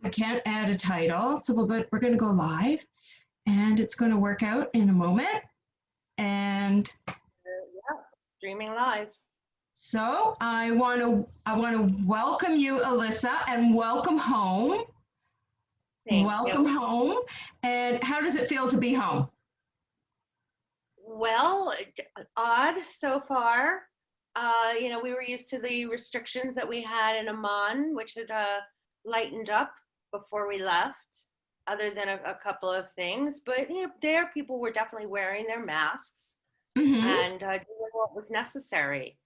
I can't add a title, so we're going to go live, and it's going to work out in a moment. And yeah, streaming live. so I want to welcome you, Alyssa, and welcome home. Welcome home. And how does it feel to be home? Well, odd so far. We were used to the restrictions that we had in Amman, which had lightened up before we left, other than a couple of things. But there people were definitely wearing their masks and doing what was necessary.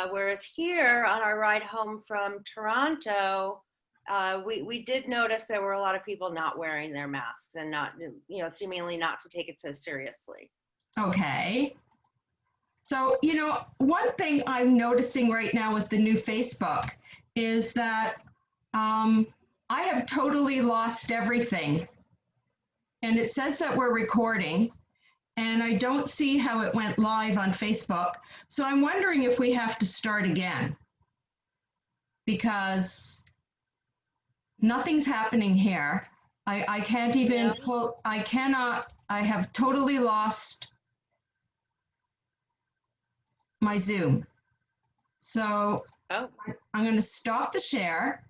Whereas here on our ride home from Toronto, we did notice there were a lot of people not wearing their masks and not, seemingly not to take it so seriously. Okay. So, one thing I'm noticing right now with the new Facebook is that I have totally lost everything. And it says that we're recording, and I don't see how it went live on Facebook. So I'm wondering if we have to start again, because nothing's happening here. I can't even pull, I cannot, I have totally lost my Zoom. So I'm going to stop the share,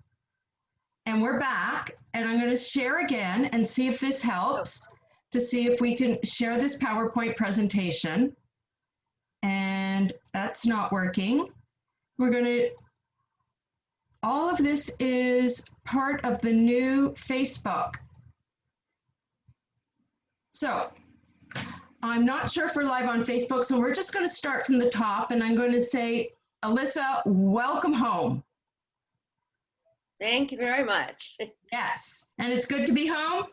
and we're back, and I'm going to share again and see if this helps, to see if we can share this PowerPoint presentation. And that's not working. We're going to, all of this is part of the new Facebook. So I'm not sure if we're live on Facebook, so we're just going to start from the top, and I'm going to say, Alyssa, welcome home. Thank you very much. Yes, and it's good to be home?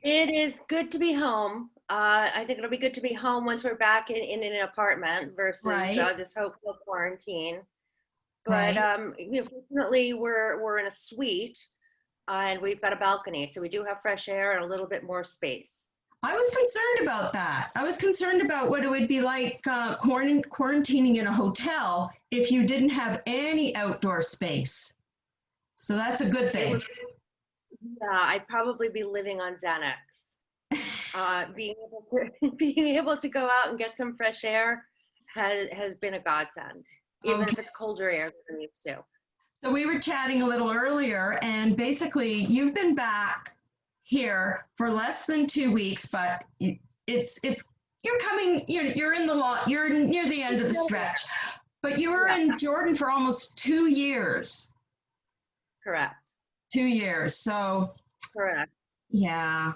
It is good to be home. I think it'll be good to be home once we're back in an apartment versus this hopeful quarantine. But fortunately, we're in a suite, and we've got a balcony, so we do have fresh air and a little bit more space. I was concerned about that. I was concerned about what it would be like quarantining in a hotel if you didn't have any outdoor space. So that's a good thing. Yeah, I'd probably be living on Xanax. Being able to go out and get some fresh air has been a godsend, even if it's colder air than I'm used to. So we were chatting a little earlier, and basically you've been back here for less than 2 weeks, but you're in the lot, you're near the end of the stretch, but you were in Jordan for almost 2 years. Correct. 2 years. So correct. Yeah.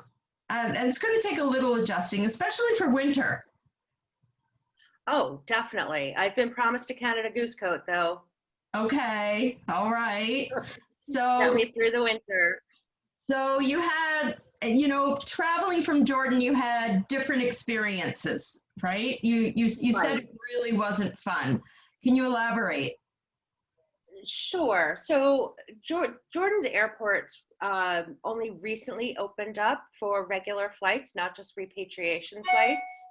And it's going to take a little adjusting, especially for winter. Oh, definitely. I've been promised a Canada Goose coat, though. Okay. All right. So get me through the winter. So you had, traveling from Jordan, you had different experiences, right? You said it really wasn't fun. Can you elaborate? Sure. So Jordan's airports only recently opened up for regular flights, not just repatriation flights.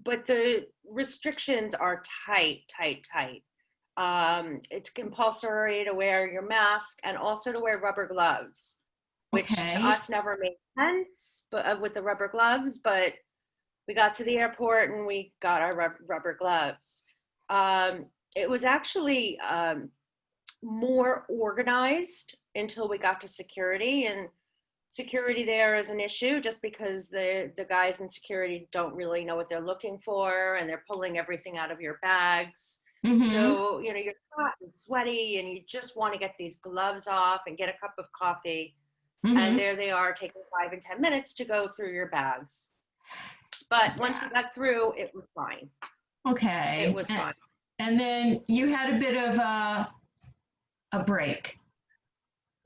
But the restrictions are tight. It's compulsory to wear your mask and also to wear rubber gloves, which to us never made sense, but with the rubber gloves, but we got to the airport and we got our rubber gloves. It was actually more organized until we got to security, and security there is an issue just because the guys in security don't really know what they're looking for, and they're pulling everything out of your bags. So, you're hot and sweaty and you just want to get these gloves off and get a cup of coffee. And there they are taking 5 and 10 minutes to go through your bags. But once we got through, it was fine. Okay. It was fine. And then you had a bit of a break.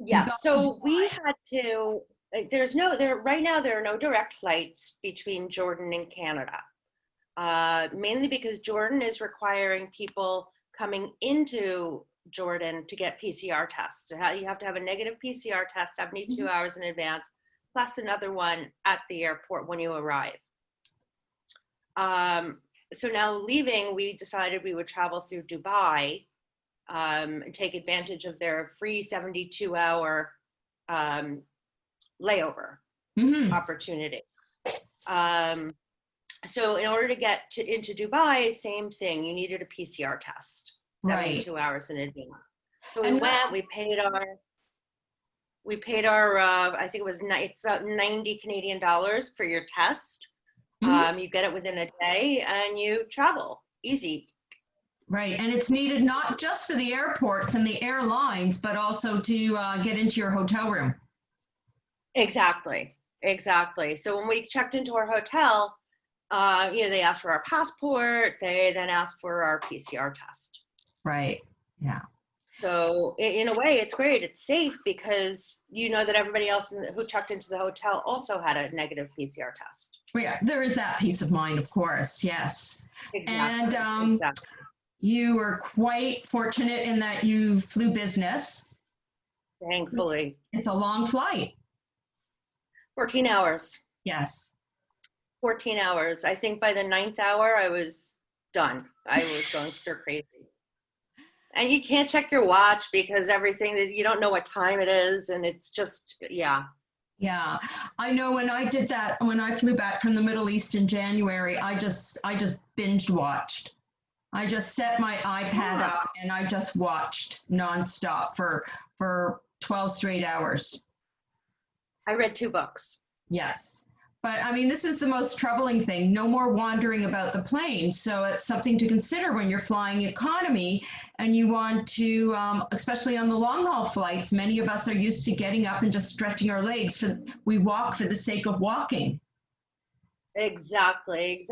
Yeah, so we had to, right now there are no direct flights between Jordan and Canada. Mainly because Jordan is requiring people coming into Jordan to get PCR tests. So you have to have a negative PCR test 72 hours in advance, plus another one at the airport when you arrive. So now leaving, we decided we would travel through Dubai take advantage of their free 72-hour layover opportunity. So in order to get into Dubai, same thing, you needed a PCR test 72 hours in advance. So we went, we paid our I think it's about 90 Canadian dollars for your test. You get it within a day and you travel, easy. Right, and it's needed not just for the airports and the airlines, but also to get into your hotel room. Exactly. So when we checked into our hotel, they asked for our passport. They then asked for our PCR test. Right. Yeah. So in a way, it's great. It's safe because you know that everybody else who checked into the hotel also had a negative PCR test. Yeah, there is that peace of mind, of course. Yes. Exactly. And you were quite fortunate in that you flew business. Thankfully. It's a long flight. 14 hours. Yes. 14 hours. I think by the 9th hour, I was done. I was going stir crazy. And you can't check your watch because everything that you don't know what time it is. And it's just, yeah. Yeah. I know when I did that, when I flew back from the Middle East in January, I just binge watched. I just set my iPad up and I just watched nonstop for 12 straight hours. I read 2 books. Yes. But I mean, this is the most troubling thing. No more wandering about the plane. So it's something to consider when you're flying economy and you want to, especially on the long haul flights, many of us are used to getting up and just stretching our legs. We walk for the sake of walking. Exactly.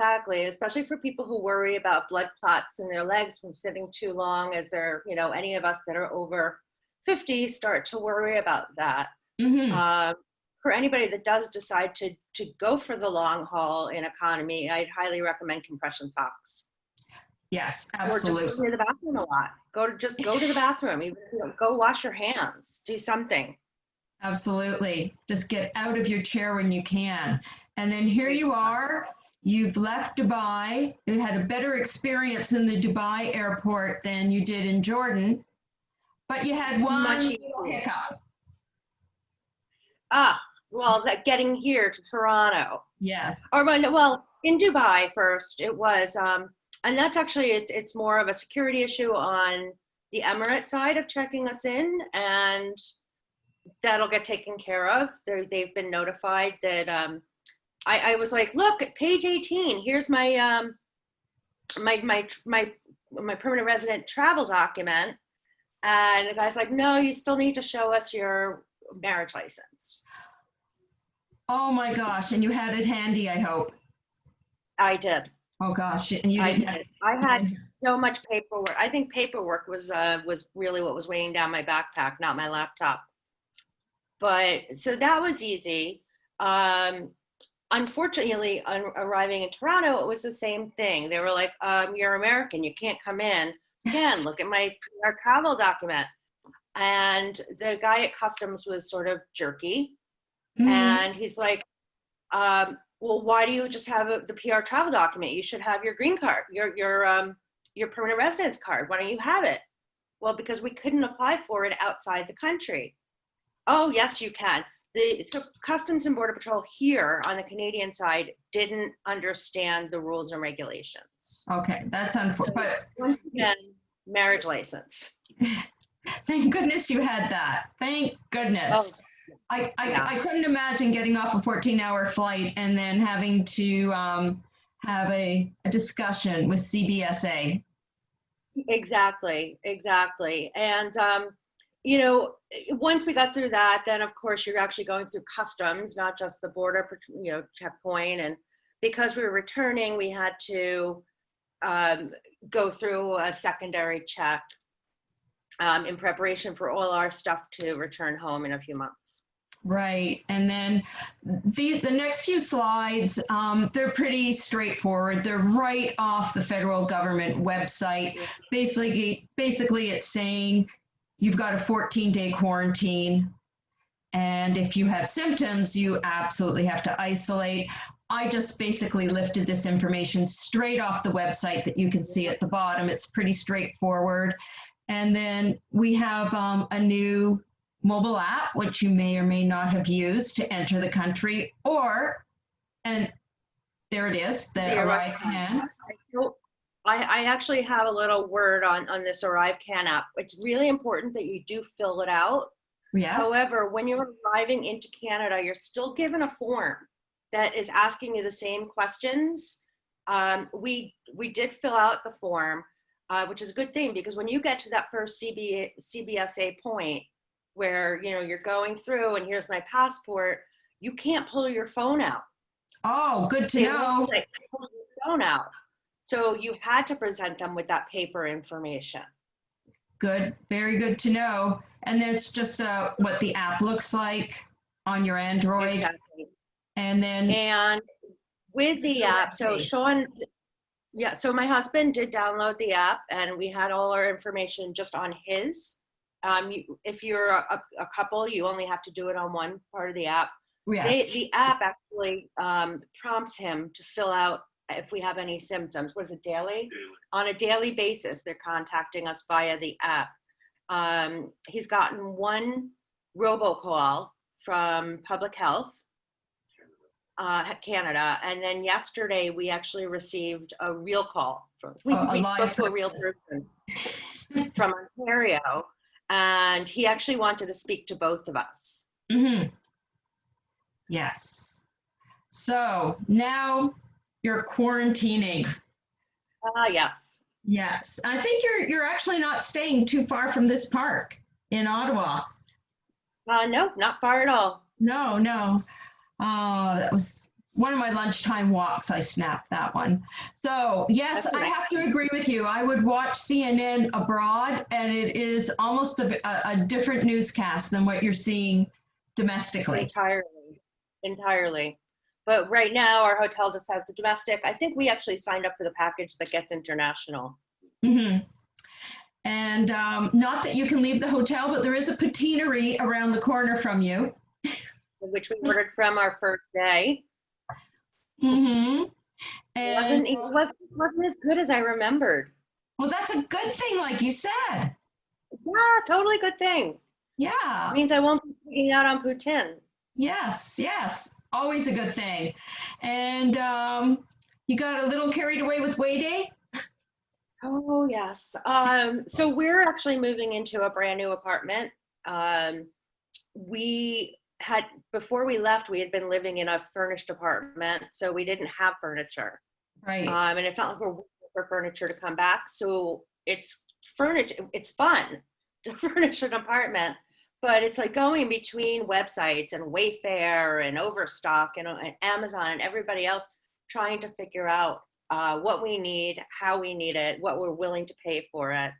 Especially for people who worry about blood clots in their legs from sitting too long, as they're, any of us that are over 50 start to worry about that. For anybody that does decide to go for the long haul in economy, I'd highly recommend compression socks. Yes, absolutely. Or just go to the bathroom a lot. Go to the bathroom. Even go wash your hands. Do something. Absolutely. Just get out of your chair when you can. And then here you are. You've left Dubai. You had a better experience in the Dubai airport than you did in Jordan, but you had one little hiccup. Well, that getting here to Toronto. Yeah. Or well, in Dubai first, it was, and that's actually, it's more of a security issue on the Emirates side of checking us in, and that'll get taken care of. They've been notified that, I was like, look at page 18, here's my, my permanent resident travel document. And the guy's like, no, you still need to show us your marriage license. Oh my gosh, and you had it handy, I hope. I did. Oh gosh, and I did. I had so much paperwork. I think paperwork was really what was weighing down my backpack, not my laptop. But so that was easy. Unfortunately, arriving in Toronto, it was the same thing. They were like, you're American, you can't come in. Again, look at our travel document. And the guy at customs was sort of jerky. And he's like, well, why do you just have the PR travel document? You should have your green card, your permanent residence card. Why don't you have it? Well, because we couldn't apply for it outside the country. Oh, yes, you can. So Customs and Border Patrol here on the Canadian side didn't understand the rules and regulations. Okay, that's unfortunate. So, once again, marriage license. Thank goodness you had that. Thank goodness. Oh. I couldn't imagine getting off a 14-hour flight and then having to have a discussion with CBSA. Exactly. And, once we got through that, then of course you're actually going through customs, not just the border, checkpoint. And because we were returning, we had to go through a secondary check in preparation for all our stuff to return home in a few months. Right. And then the next few slides, they're pretty straightforward. They're right off the federal government website. Basically it's saying you've got a 14-day quarantine. And if you have symptoms, you absolutely have to isolate. I just basically lifted this information straight off the website that you can see at the bottom. It's pretty straightforward. And then we have a new mobile app, which you may or may not have used to enter the country, and there it is, the Arrive Can. I actually have a little word on this Arrive Can app. It's really important that you do fill it out. Yes. However, when you're arriving into Canada, you're still given a form that is asking you the same questions. We did fill out the form, which is a good thing, because when you get to that first CBSA point where you're going through and here's my passport, you can't pull your phone out. Oh, good to know. Like, pull your phone out. So you had to present them with that paper information. Good, very good to know. And it's just what the app looks like on your Android. Exactly. And with the app, so Sean, so my husband did download the app, and we had all our information just on his. If you're a couple, you only have to do it on one part of the app. Yes. The app actually prompts him to fill out if we have any symptoms. What is it, daily? On a daily basis, they're contacting us via the app. He's gotten one robocall from Public Health Canada, and then yesterday we actually received a real call. We spoke to a real person from Ontario, and he actually wanted to speak to both of us. Mm-hmm. Yes. So now you're quarantining. Yes. Yes. I think you're actually not staying too far from this park in Ottawa. No, not far at all. No. That was one of my lunchtime walks. I snapped that one. So yes, I have to agree with you. I would watch CNN abroad, and it is almost a different newscast than what you're seeing domestically. Entirely. But right now, our hotel just has the domestic. I think we actually signed up for the package that gets international. Mm-hmm. And not that you can leave the hotel, but there is a patinery around the corner from you, which we ordered from our first day. Mm-hmm. And it wasn't as good as I remembered. Well, that's a good thing, like you said. Yeah, totally good thing. Yeah. It means I won't be picking out on poutine. Yes. Always a good thing. And you got a little carried away with Way Day? Oh, yes. So we're actually moving into a brand new apartment. Before we left, we had been living in a furnished apartment, so we didn't have furniture. Right. And it's not like we're waiting for furniture to come back. So it's furniture. It's fun to furnish an apartment, but it's like going between websites and Wayfair and Overstock and Amazon and everybody else, trying to figure out what we need, how we need it, what we're willing to pay for it.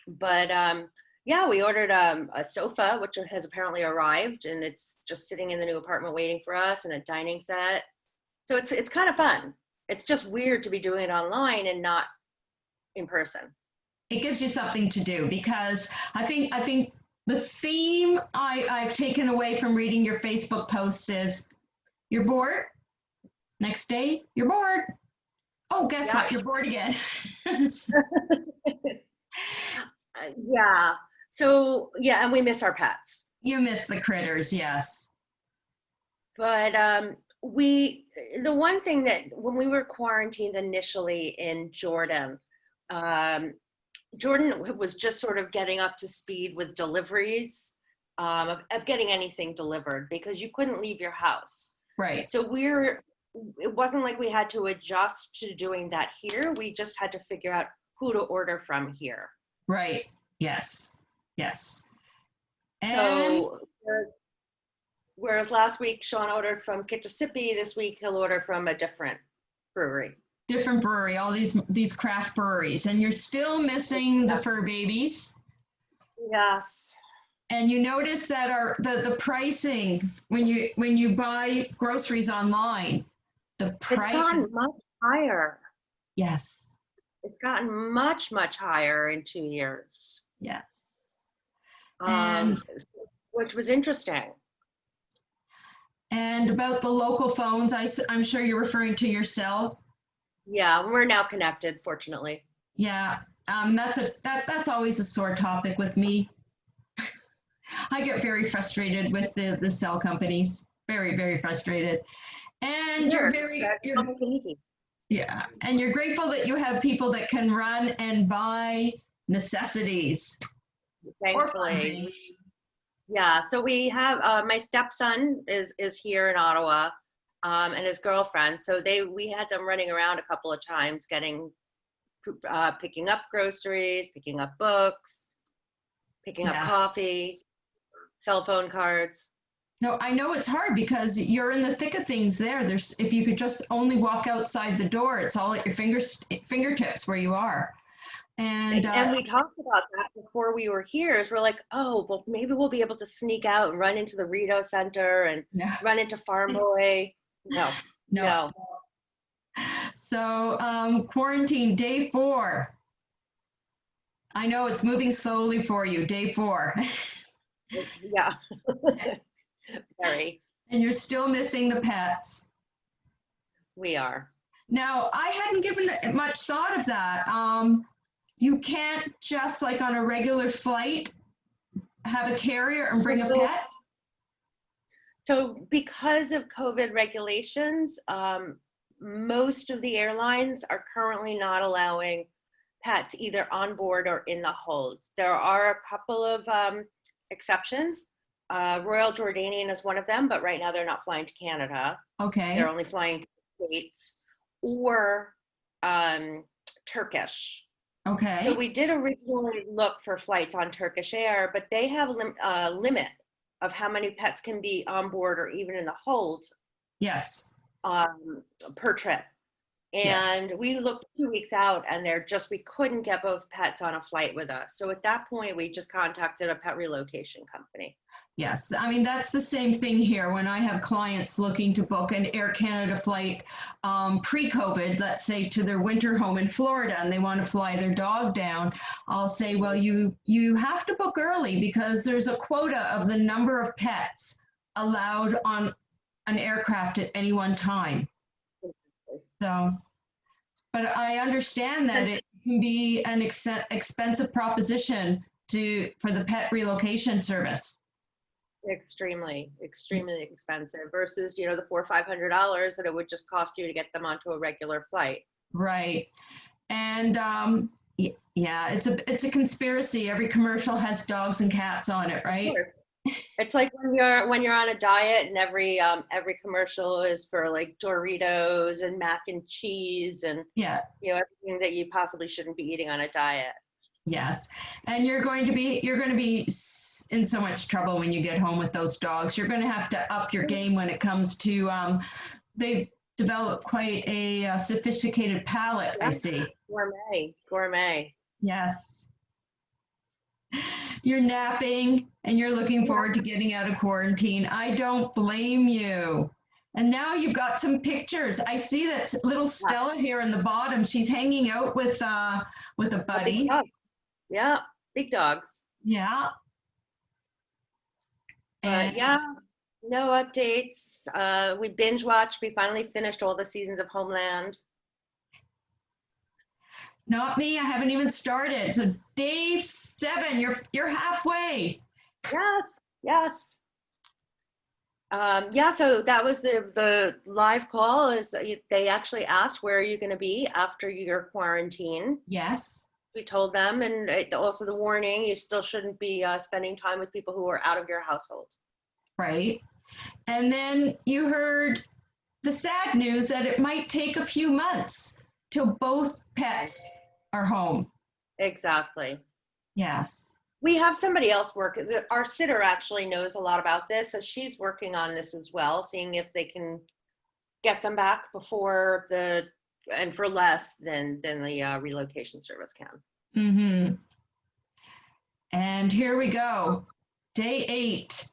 But yeah, we ordered a sofa, which has apparently arrived, and it's just sitting in the new apartment waiting for us, and a dining set. So it's kind of fun. It's just weird to be doing it online and not in person. It gives you something to do, because I think the theme I've taken away from reading your Facebook posts is you're bored. Next day, you're bored. Oh, guess what? You're bored again. Yeah. So, yeah, and we miss our pets. You miss the critters, yes. But the one thing that when we were quarantined initially in Jordan, Jordan was just sort of getting up to speed with deliveries, of getting anything delivered, because you couldn't leave your house. Right. So it wasn't like we had to adjust to doing that here. We just had to figure out who to order from here. Right. Yes. And so whereas last week Sean ordered from Kitchissippi, this week he'll order from a different brewery. All these craft breweries, and you're still missing the fur babies. Yes. And you notice that the pricing when you buy groceries online, the price it's gotten much higher. Yes. It's gotten much, much higher in 2 years. Yes. Which was interesting. And about the local phones, I'm sure you're referring to your cell. Yeah, we're now connected, fortunately. Yeah. That's always a sore topic with me. I get very frustrated with the cell companies. Very, very frustrated. And Sure. you're easy. yeah, and you're grateful that you have people that can run and buy necessities or fun Thankfully. things. Yeah, so we have my stepson is here in Ottawa, and his girlfriend. So we had them running around a couple of times, picking up groceries, picking up books, picking up Yes. coffee, cell phone cards. No, I know it's hard because you're in the thick of things there. If you could just only walk outside the door, it's all at your fingertips where you are. And we talked about that before we were here. Is we're like, oh, well, maybe we'll be able to sneak out and run into the Rideau Center and run into Farm Boy. No. So quarantine day 4. I know it's moving slowly for you. Day 4. Yeah. Very. And you're still missing the pets. We are. Now, I hadn't given much thought of that. You can't just like on a regular flight have a carrier and bring a pet? So because of COVID regulations, most of the airlines are currently not allowing pets either on board or in the hold. There are a couple of exceptions. Royal Jordanian is one of them, but right now they're not flying to Canada. Okay. They're only flying to the States, or Turkish. Okay. So we did originally look for flights on Turkish Air, but they have a limit of how many pets can be on board or even in the hold. Yes. Per trip. And we looked 2 weeks out, and we couldn't get both pets on a flight with us. So at that point, we just contacted a pet relocation company. Yes, I mean, that's the same thing here. When I have clients looking to book an Air Canada flight pre-COVID, let's say to their winter home in Florida, and they want to fly their dog down, I'll say, well, you have to book early because there's a quota of the number of pets allowed on an aircraft at any one time. So, but I understand that it can be an expensive proposition for the pet relocation service. Extremely expensive versus, the $400 or $500 that it would just cost you to get them onto a regular flight. Right. And yeah, it's a conspiracy. Every commercial has dogs and cats on it, right? Sure. It's like when you're on a diet and every commercial is for like Doritos and mac and cheese and everything that you possibly shouldn't be eating on a diet. Yes, and you're going to be in so much trouble when you get home with those dogs. You're going to have to up your game when it comes to they've developed quite a sophisticated palate. I see. Gourmet. Yes. You're napping and you're looking forward to getting out of quarantine. I don't blame you. And now you've got some pictures. I see that little Stella here in the bottom. She's hanging out with a buddy. Yeah, big dogs. Yeah. But no updates. We binge watched. We finally finished all the seasons of Homeland. Not me. I haven't even started. So day 7, you're halfway. Yes. So that was the live call. Is they actually asked, where are you going to be after your quarantine? Yes. We told them, and also the warning, you still shouldn't be spending time with people who are out of your household. Right. And then you heard the sad news that it might take a few months till both pets are home. Exactly. Yes. We have somebody else working. Our sitter actually knows a lot about this, so she's working on this as well, seeing if they can get them back before and for less than the relocation service can. Mm-hmm. And here we go. Day 8.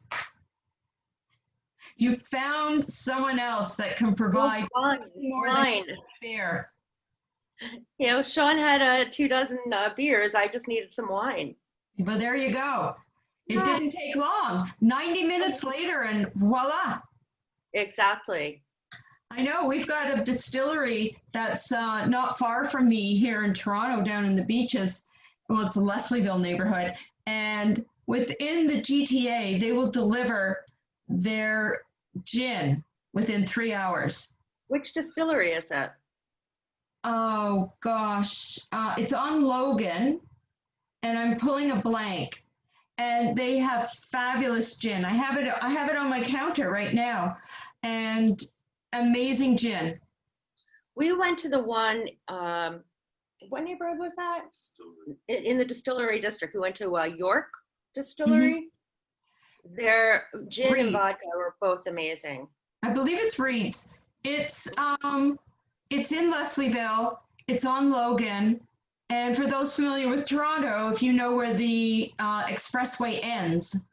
You found someone else that can provide more than beer. Sean had 24 beers. I just needed some wine. But there you go. It didn't take long. 90 minutes later and voila. Exactly. I know we've got a distillery that's not far from me here in Toronto, down in the beaches. Well, it's a Leslieville neighborhood. And within the GTA, they will deliver their gin within 3 hours. Which distillery is it? Oh gosh, it's on Logan, and I'm pulling a blank. And they have fabulous gin. I have it. I have it on my counter right now, and amazing gin. We went to the one, what neighborhood was that? In the distillery district. We went to York Distillery. Their gin and Reed. vodka were both amazing. I believe it's Reed's. It's in Leslieville. It's on Logan. And for those familiar with Toronto, if you know where the expressway ends,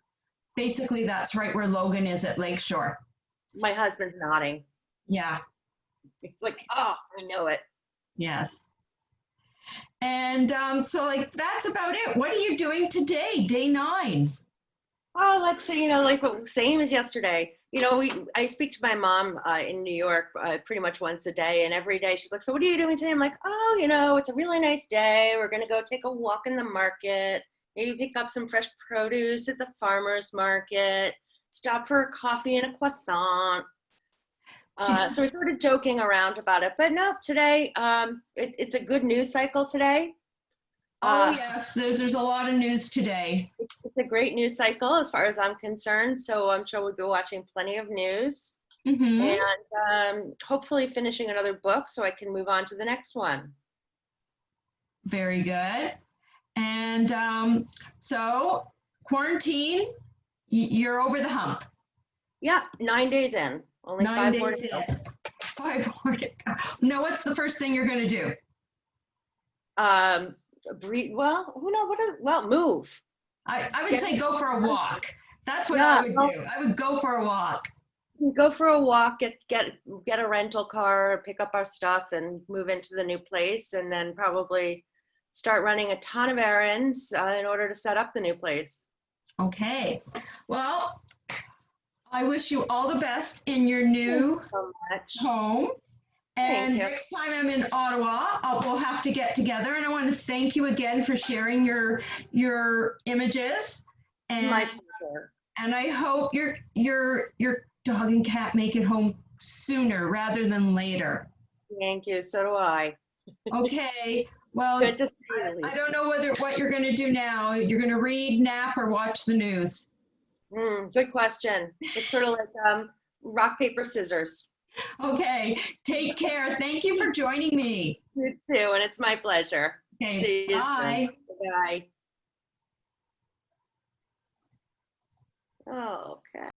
basically that's right where Logan is at Lakeshore. My husband's nodding. Yeah. It's like, oh, I know it. Yes. And so like that's about it. What are you doing today, day 9? Oh, let's see, like same as yesterday. I speak to my mom in New York pretty much once a day, and every day she's like, so what are you doing today? I'm like, oh, it's a really nice day. We're going to go take a walk in the market, maybe pick up some fresh produce at the farmer's market, stop for a coffee and a croissant. So we're sort of joking around about it, but no, today, it's a good news cycle today. Oh yes, there's a lot of news today. It's a great news cycle as far as I'm concerned. So I'm sure we'll be watching plenty of news and hopefully finishing another book so I can move on to the next one. Very good. And so quarantine, you're over the hump. Yeah, 9 days in. Only 5 more to go. 5 more to go. Now, what's the first thing you're going to do? Breathe. Well, move. I would say go for a walk. That's what I would do. I would go for a walk. Go for a walk, get a rental car, pick up our stuff and move into the new place, and then probably start running a ton of errands in order to set up the new place. Okay. Well, I wish you all the best in your new home. And next time I'm in Ottawa, we'll have to get together. And I want to thank you again for sharing your images. And, my pleasure. And I hope your dog and cat make it home sooner rather than later. Thank you. So do I. Okay. Well, good to see you, I don't know what you're going to do now. You're going to read, nap, or watch the news. Good question. It's sort of like rock, paper, scissors. Okay, take care. Thank you for joining me. You too, and it's my pleasure. Okay, see you bye. Soon. Bye. Oh, okay.